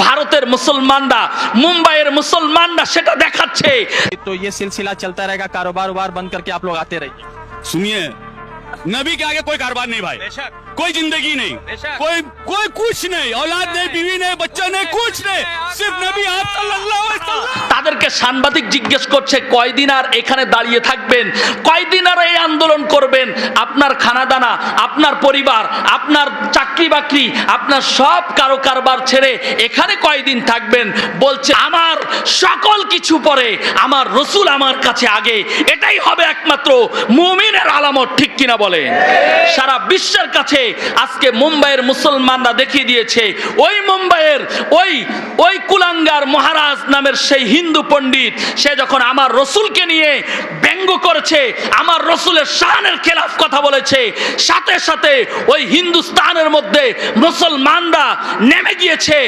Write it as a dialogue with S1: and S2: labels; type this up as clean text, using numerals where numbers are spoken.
S1: ভারতের মুসলমানরা, মুম্বাইয়ের মুসলমানরা সেটা দেখাচ্ছে।
S2: तो ये सिलसिला चलता रहेगा, कारोबार वार बंद करके आप लोग आते रहिए।
S3: सुनिए, नबी के आगे कोई कारोबार नहीं भाई, कोई जिंदगी नहीं, कोई कुछ नहीं, औलाद नहीं, बीवी नहीं, बच्चा नहीं, कुछ नहीं, सिर्फ नबी आप सल्लल्लाहु अलैहि वसल्लम।
S1: তাদেরকে সাংবাদিক জিজ্ঞেস করছে কয়দিন আর এখানে দাঁড়িয়ে থাকবেন, কয়দিন আর এই আন্দোলন করবেন? আপনার খানাদানা, আপনার পরিবার, আপনার চাকরি বাকরি, আপনার সব কারবার ছেড়ে এখানে কয়দিন থাকবেন? বলছে আমার সকল কিছু পরে আমার রসুল আমার কাছে আগে। এটাই হবে একমাত্র মুমিনের আলামত, ঠিক কিনা বলেন? সারা বিশ্বের কাছে আজকে মুম্বাইয়ের মুসলমানরা দেখিয়ে দিয়েছে, ওই মুম্বাইয়ের ওই কুলাঙ্গার মহারাজ নামের সেই হিন্দু পণ্ডিত, সে যখন আমার রসুলকে নিয়ে ব্যঙ্গ করেছে, আমার রসুলের শানের খেলাফ কথা বলেছে, সাথে সাথে ওই হিন্দুস্তানের মধ্যে মুসলমানরা নেমে গিয়েছে।